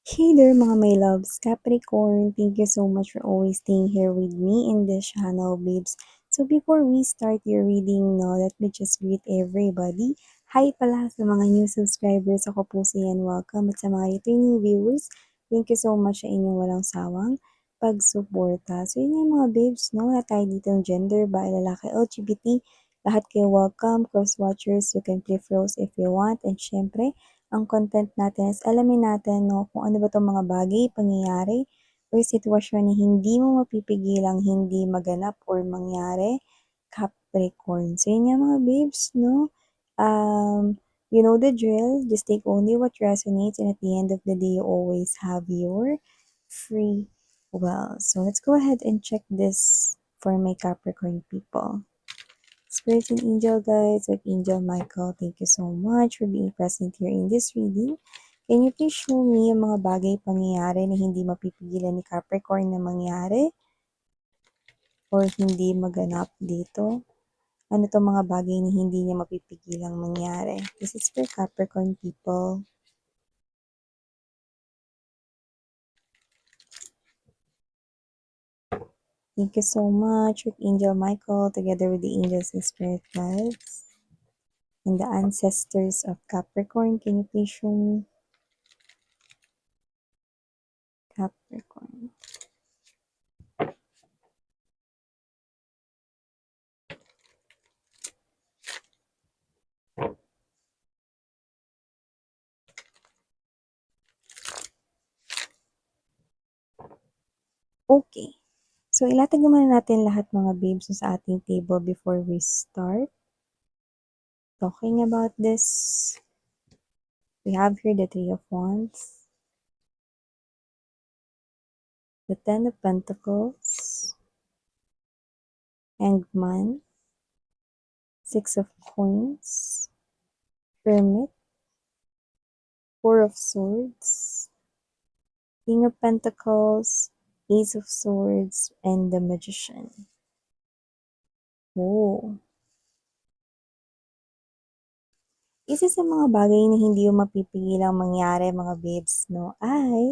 Hey there mga my loves, Capricorn, thank you so much for always staying here with me in this channel, babes. So before we start your reading, no, let me just greet everybody. Hi pala sa mga new subscribers, ako po si Yan, welcome. At sa mga returning viewers, thank you so much sa inyong walang sawang pagsuporta. So yun yung mga babes, no, wala tayo dito ng gender, ba, lalaki, LGBT, lahat kayo welcome, cross-watchers, you can play froze if you want, and syempre, ang content natin is alamin natin no, kung ano ba itong mga bagay, pangyayari, or sitwasyon na hindi mo mapipigilang hindi maganap or mangyari, Capricorn. So yun nga mga babes, no? You know the drill. Just take only what resonates and at the end of the day, you always have your free will. So let's go ahead and check this for my Capricorn people. Spirit and Angel guides, like Angel Michael, thank you so much for being present here in this reading. Can you please show me yung mga bagay pangyayari na hindi mapipigilan ni Capricorn na mangyari or hindi maganap dito? Ano to mga bagay na hindi niya mapipigilang mangyari? This is for Capricorn people. Thank you so much with Angel Michael together with the angels and spirit guides and the ancestors of Capricorn. Can you please show me Capricorn? Okay. So, ilatag naman natin lahat mga babes sa ating table before we start talking about this. We have here the Three of Wands, the Ten of Pentacles, Hanged Man, Six of Coins, Hermit, Four of Swords, King of Pentacles, Ace of Swords, and the Magician. Oh. Isa sa mga bagay na hindi mo mapipigilang mangyari mga babes, no, ay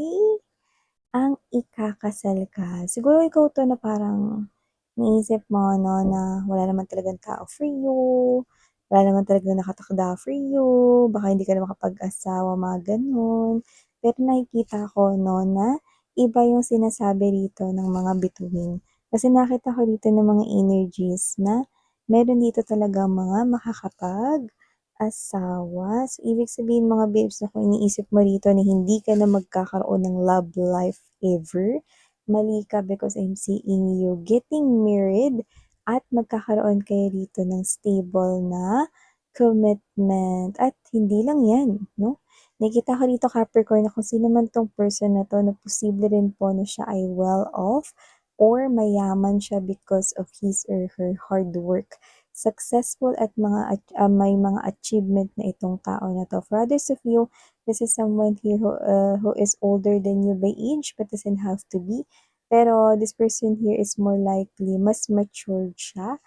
ang ikakasal ka. Siguro ikaw 'to na parang iniisip mo 'no, na wala naman talagang tao for you, wala naman talagang nakatakda for you, baka hindi ka na makapag-asawa, mga gano'n. Pero nakikita ko 'no, na iba yung sinasabi rito ng mga bituin. Kasi nakita ko dito ng mga energies na meron dito talagang mga makakapag-asawa. So, ibig sabihin mga babes na kung iniisip mo rito na hindi ka na magkakaroon ng love life ever, mali ka because I'm seeing you getting married at magkakaroon kayo dito ng stable na commitment. At hindi lang yan, no? Nakita ko dito Capricorn na kung sino man tong person na to na posible rin po na siya ay well off or mayaman siya because of his or her hard work. Successful at may mga achievement na itong tao na to. For others of you, this is someone here who is older than you by age but doesn't have to be. Pero this person here is more likely mas matured siya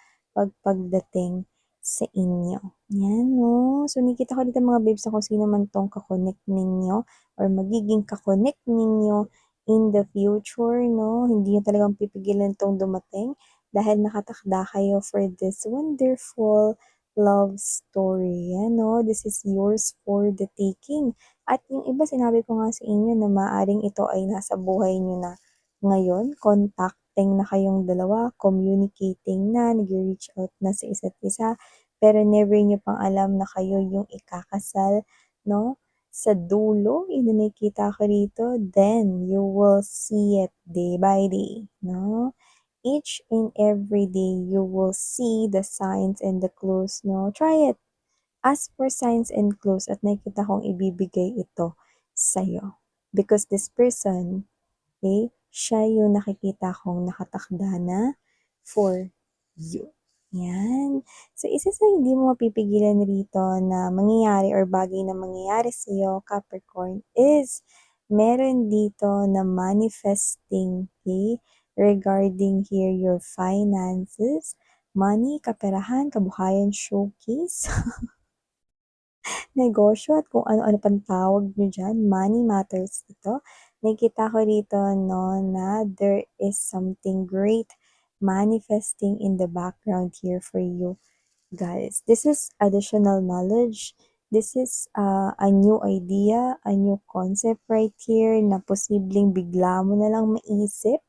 pagdating sa inyo. Yan, no? So, nakita ko dito mga babes na kung sino man tong kakonect ninyo or magiging kakonect ninyo in the future, no? Hindi nyo talagang pipigilan tong dumating dahil nakatakda kayo for this wonderful love story. Yan, no? This is yours for the taking. At yung iba, sinabi ko nga sa inyo na maaring ito ay nasa buhay nyo na ngayon, contacting na kayong dalawa, communicating na, nag-reach out na sa isa't isa, pero never nyo pang alam na kayo yung ikakasal, no? Sa dulo, yun na nakikita ko rito, then you will see it day by day, no? Each and every day, you will see the signs and the clues, no? Try it. Ask for signs and clues at nakikita kong ibibigay ito sa'yo. Because this person, okay, siya yung nakikita kong nakatakda na for you. Yan. So, isa sa hindi mo mapipigilan rito na mangyayari or bagay na mangyayari sa iyo, Capricorn, is meron dito na manifesting, okay, regarding here your finances, money, kaperahan, kabuhayan, showcase. negosyo at kung ano-ano pang tawag niyo diyan, money matters ito. Nakikita ko dito 'no, na there is something great manifesting in the background here for you, guys. This is additional knowledge. This is, a new idea, a new concept right here na posibleng bigla mo na lang maisip,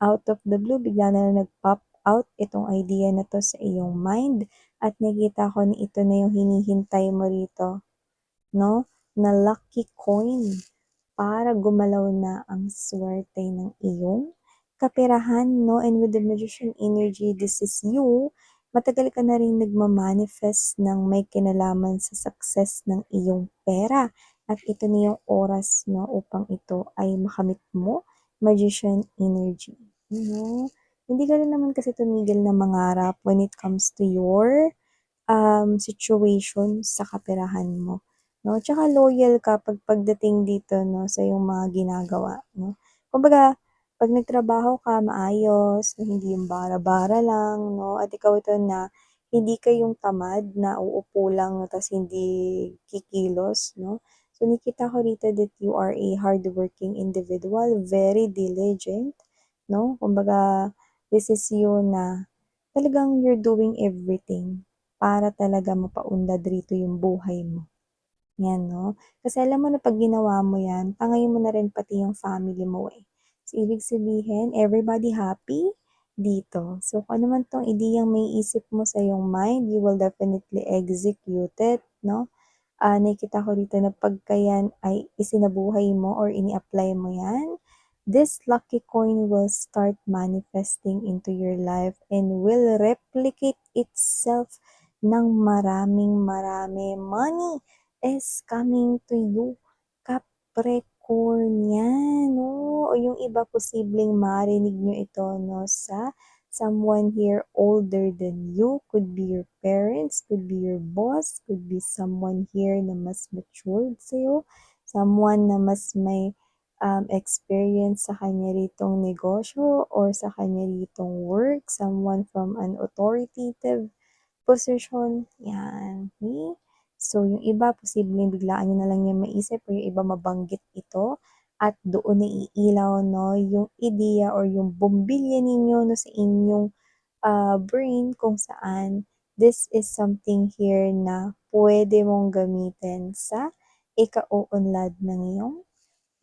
out of the blue, bigla na lang nag-pop out itong idea na 'to sa iyong mind at nakikita ko na ito na yung hinihintay mo rito. 'No, na lucky coin para gumalaw na ang swerte ng iyong kaperahan 'no, and with the magician energy, this is you, matagal ka na ring nagma-manifest ng may kinalaman sa success ng iyong pera at ito na yung oras 'no, upang ito ay makamit mo, magician energy, you know. Hindi ka rin naman kasi tumigil na mangarap when it comes to your situation sa kaperahan mo, 'no? Tsaka loyal ka pagdating dito 'no, sa iyong mga ginagawa 'no. Kumbaga 'pag nagtrabaho ka maayos, hindi yung bara-bara lang 'no, at ikaw ito na hindi ka yung tamad na uupo lang 'no, ta's hindi kikilos 'no. So nakikita ko rito that you are a hardworking individual, very diligent 'no. Kumbaga this is you na talagang you're doing everything para talaga mapaunlad rito yung buhay mo, 'yan 'no. Kasi alam mo na 'pag ginawa mo 'yan, tangayin mo na rin pati yung family mo, eh. So, ibig sabihin everybody happy dito. So, kung ano man 'tong ideyang maiisip mo sa iyong mind, you will definitely execute it 'no. Nakikita ko dito na pagka yan ay isinabuhay mo or ini-apply mo yan, this lucky coin will start manifesting into your life and will replicate itself ng maraming marami. Money is coming to you. Capricorn yan, no? O yung iba posibleng marinig nyo ito no, sa someone here older than you, could be your parents, could be your boss, could be someone here na mas matured sa'yo, someone na mas may experience sa kanya ritong negosyo or sa kanya ritong work, someone from an authoritative position, yan. Okay? So, yung iba, posibleng biglaan nyo na lang yung maisip or yung iba mabanggit ito at doon na iilaw no, yung ideya or yung bumbilya ninyo no, sa inyong brain kung saan this is something here na pwede mong gamitin sa ikauunlad ng iyong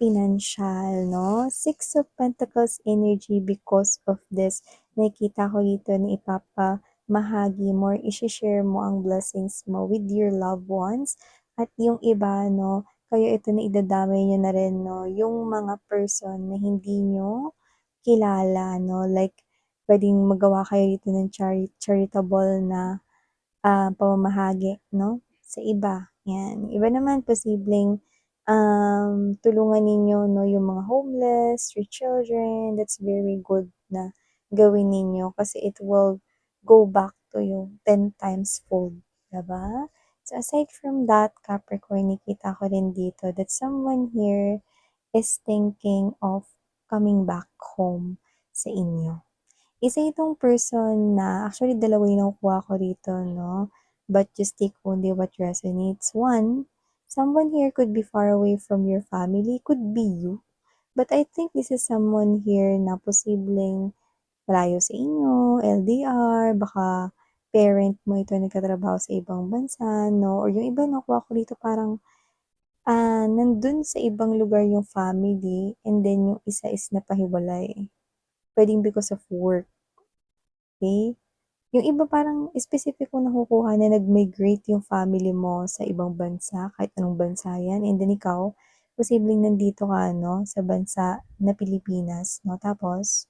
pinansyal, no? Six of Pentacles energy because of this. Nakikita ko dito na ipapamahagi mo or isi-share mo ang blessings mo with your loved ones. At yung iba, no, kayo ito na idadamay nyo na rin, no, yung mga person na hindi nyo kilala, no, like, pwedeng magawa kayo dito ng charitable na pamamahagi 'no, sa iba, 'yan. Iba naman posibleng, tulungan ninyo 'no, yung mga homeless, street children, that's very good na gawin ninyo kasi it will go back to you 10 times fold, 'di ba? So, aside from that, Capricorn, nakita ko rin dito that someone here is thinking of coming back home sa inyo. Isa itong person na actually dalawa yung nakukuha ko rito 'no, but just take only what resonates. One, someone here could be far away from your family, could be you, but I think this is someone here na posibleng malayo sa inyo, LDR, baka parent mo ito nagtatrabaho sa ibang bansa 'no, or yung iba nakuha ko rito parang, nandun sa ibang lugar yung family and then yung isa is napahiwalay. Puwedeng because of work, okey? Yung iba parang espesipikong nakukuha na nag-migrate yung family mo sa ibang bansa, kahit anong bansa yan, and then ikaw, posibleng nandito ka 'no, sa bansa na Pilipinas 'no, tapos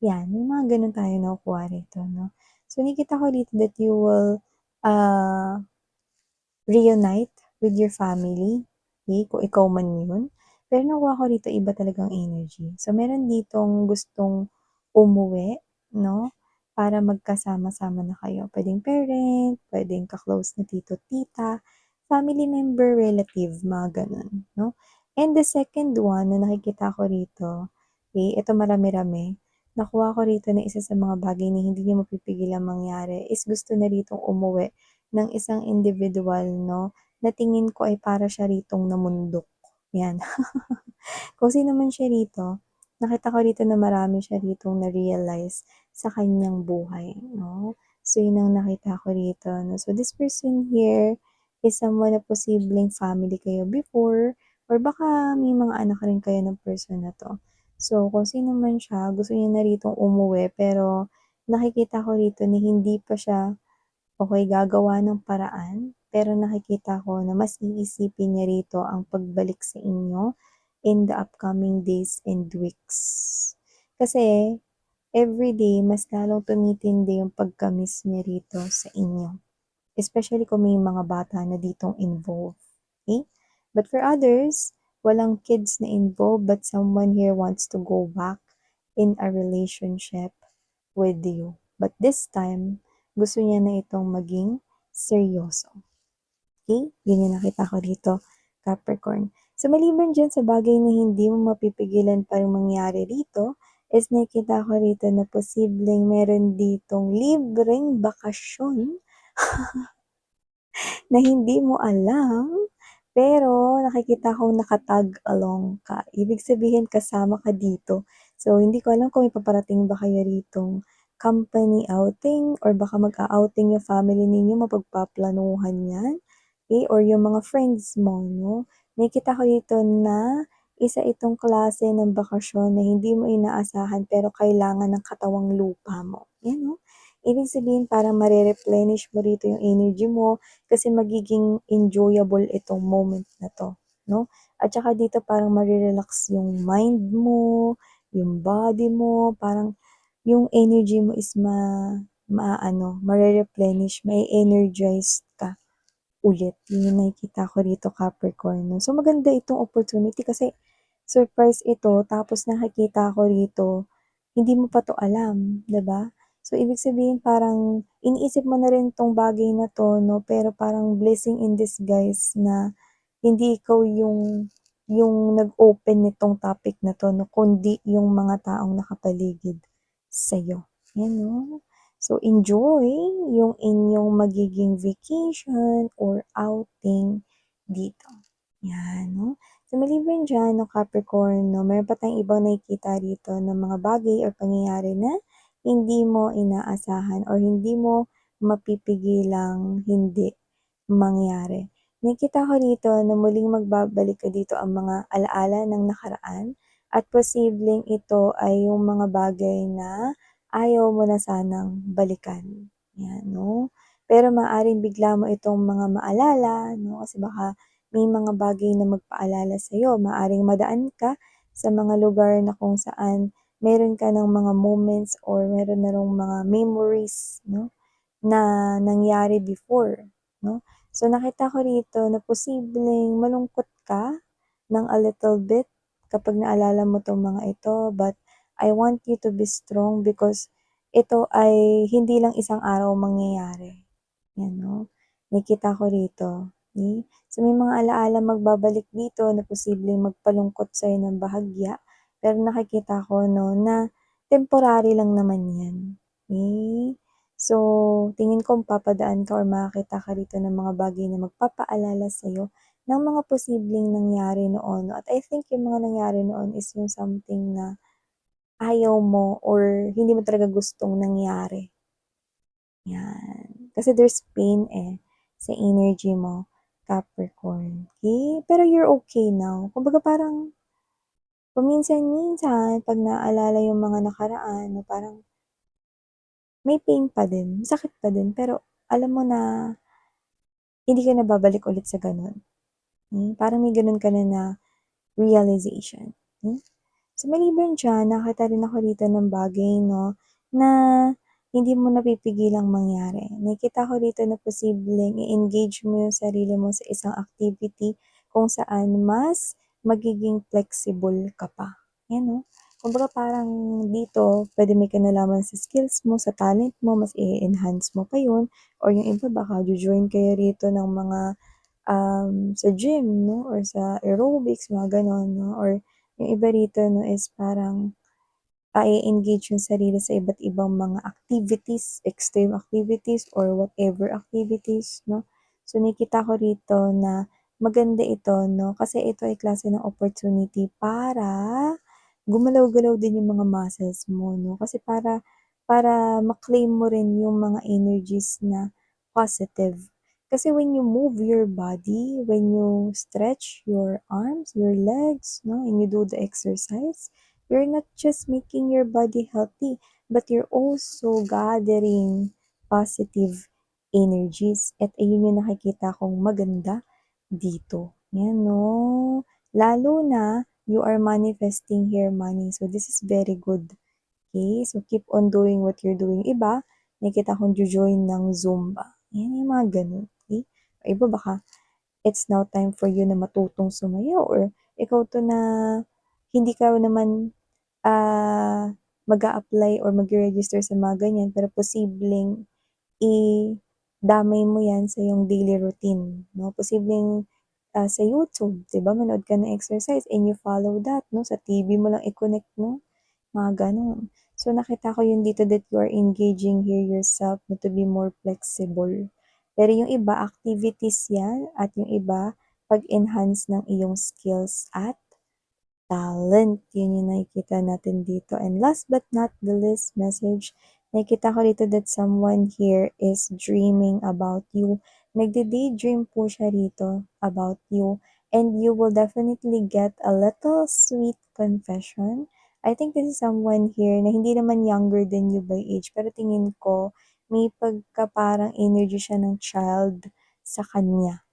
yan, may mga gano'n tayong nakukuha rito 'no. So nakikita ko dito that you will, ah reunite with your family, okey, kung ikaw man yun. Pero nakuha ko rito iba talagang energy. So, meron ditong gustong umuwi 'no, para magkasama-sama na kayo. Puwedeng parent, puwedeng ka-close na tito, tita, family member, relative, mga gano'n 'no. And the second one na nakikita ko rito, okey, ito marami-rami. Nakuha ko rito na isa sa mga bagay na hindi niyo mapipigilang mangyari is gusto na ritong umuwi ng isang individual 'no, na tingin ko ay para siya ritong namundok, 'yan. Kung sino man siya rito, nakita ko rito na marami siya ritong na-realize sa kanyang buhay 'no. So, yun ang nakita ko rito 'no. So, this person here is someone na posibleng family kayo before or baka may mga anak rin kayo ng person na 'to. So, kung sino man siya, gusto niya na ritong umuwi pero nakikita ko rito na hindi pa siya okey gagawa ng paraan, pero nakikita ko na mas iisipin niya rito ang pagbalik sa inyo in the upcoming days and weeks. Kasi everyday mas lalong tumitindi yung pagka-miss niya rito sa inyo, especially kung may mga bata na ditong involved, okey? But for others, walang kids na involved but someone here wants to go back in a relationship with you. But this time, gusto niya na itong maging seryoso. Okay? Yun yung nakita ko dito, Capricorn. So, maliban dyan sa bagay na hindi mo mapipigilan pa ring mangyari rito, is nakikita ko rito na posibleng meron ditong libreng bakasyon na hindi mo alam, pero nakikita kong naka-tag along ka. Ibig sabihin kasama ka dito. So, hindi ko alam kung may paparating ba kayo ritong company outing or baka mag-a-outing yung family ninyo, mapagpaplanuhan 'yan, eh, or yung mga friends mo 'no. Nakikita ko dito na isa itong klase ng bakasyon na hindi mo inaasahan pero kailangan ng katawang lupa mo, 'yan 'no. Ibig sabihin parang mare-replenish mo rito yung energy mo, kasi magiging enjoyable itong moment na 'to, 'no? At saka dito parang mare-relax yung mind mo, yung body mo, parang yung energy mo is maaano, mare-replenish, mae-energize ka ulit. Yun yung nakikita ko rito, Capricorn 'no. So maganda itong opportunity kasi surprise ito tapos nakikita ko rito, hindi mo pa 'to alam, 'di ba? So ibig sabihin parang iniisip mo na rin 'tong bagay na 'to 'no, pero parang blessing in disguise na hindi ikaw yung nag-open nitong topic na 'to 'no, kundi yung mga taong nakapaligid sa'yo, 'yan 'no. So, enjoy yung inyong magiging vacation or outing dito, 'yan 'no. So, maliban diyan 'no, Capricorn 'no, meron pa tayong ibang nakikita rito na mga bagay or pangyayari na hindi mo inaasahan or hindi mo mapipigilang hindi mangyari. Nakikita ko rito na muling magbabalik ka dito ang mga alaala ng nakaraan at posibleng ito ay yung mga bagay na ayaw mo na sanang balikan, 'yan 'no. Pero maaaring bigla mo itong mga maalala 'no, kasi baka may mga bagay na magpaalala sa'yo. Maaaring madaan ka sa mga lugar na kung saan meron ka ng mga moments or meron na rong mga memories 'no, na nangyari before 'no. So, nakita ko rito na posibleng malungkot ka ng a little bit kapag naalala mo 'tong mga ito, but I want you to be strong because ito ay hindi lang isang araw mangyayari, 'yan 'no. Nakikita ko rito, okey. So, may mga alaala magbabalik dito na posibleng magpalungkot sa'yo ng bahagya, pero nakikita ko 'no na temporary lang naman 'yan, okey. So, tingin ko mapapadaan ka or makakita ka rito ng mga bagay na magpapaalala sa'yo ng mga posibleng nangyari noon 'no, at I think yung mga nangyari noon is yung something na ayaw mo or hindi mo talaga gustong nangyari, 'yan. Kasi there's pain, sa energy mo, Capricorn, okey? Pero you're okay now. Kumbaga parang paminsan-minsan 'pag naalala yung mga nakaraan 'no, parang may pain pa din, masakit pa din, pero alam mo na hindi ka na babalik ulit sa gano'n, parang may gano'n ka na na realization, hmm. So, maliban diyan nakakita rin ako dito ng bagay 'no, na hindi mo napipigilang mangyari. Nakikita ko dito na posibleng i-engage mo yung sarili mo sa isang activity kung saan mas magiging flexible ka pa, 'yan 'no. Kumbaga parang dito puwede may kinalaman sa skills mo, sa talent mo, mas i-e-enhance mo pa yun or yung iba baka jo-join kayo rito ng mga sa gym 'no or sa aerobics mga gano'n 'no or yung iba rito 'no is parang, i-engage yung sarili sa iba't ibang mga activities, extreme activities or whatever activities 'no. So, nakita ko rito na maganda ito 'no, kasi ito ay klase ng opportunity para gumalaw-galaw din yung mga muscles mo 'no, kasi para ma-claim mo rin yung mga energies na positive. Kasi when you move your body, when you stretch your arms, your legs 'no, and you do the exercise, you're not just making your body healthy, but you're also gathering positive energies at ayun yung nakikita kong maganda dito. Yan 'no. Lalo na you are manifesting here money. So this is very good. Okay? So keep on doing what you're doing. Iba, nakikita kong join ng Zumba. Yan yung mga ganun. Okay? Iba baka it's now time for you na matutong sumayaw or ikaw 'to na hindi ka naman mag-a-apply or magre-register sa mga ganyan pero posibleng idamay mo 'yan sa iyong daily routine 'no. Posibleng, sa YouTube 'di ba manood ka ng exercise and you follow that 'no, sa TV mo lang i-connect 'no, mga gano'n. So nakita ko yun dito that you are engaging here yourself na to be more flexible. Pero yung iba activities 'yan at yung iba pag-enhance ng iyong skills at talent, yun yung nakikita natin dito. And last but not the least message, nakikita ko dito that someone here is dreaming about you. Nagde-daydream po siya rito about you. And you will definitely get a little sweet confession. I think this is someone here na hindi naman younger than you by age, pero tingin ko may pagka parang energy siya ng child sa kanya.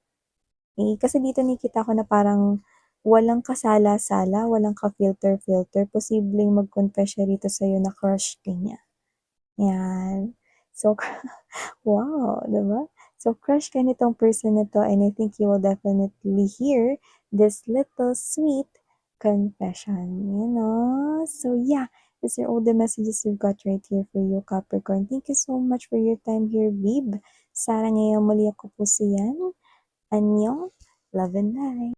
Kasi dito nakikita ko na parang walang kasala-sala, walang ka-filter-filter, posibleng mag-confess siya rito sa'yo na crush ka niya, 'yan. So, wow, 'di ba? So, crush ka nitong person na 'to and I think you will definitely hear this little sweet confession, you know? So, yeah, these are all the messages we've got right here for you, Capricorn. Thank you so much for your time here, babe. Sana ngayong muli ako po siyan. Annyeong, love and light.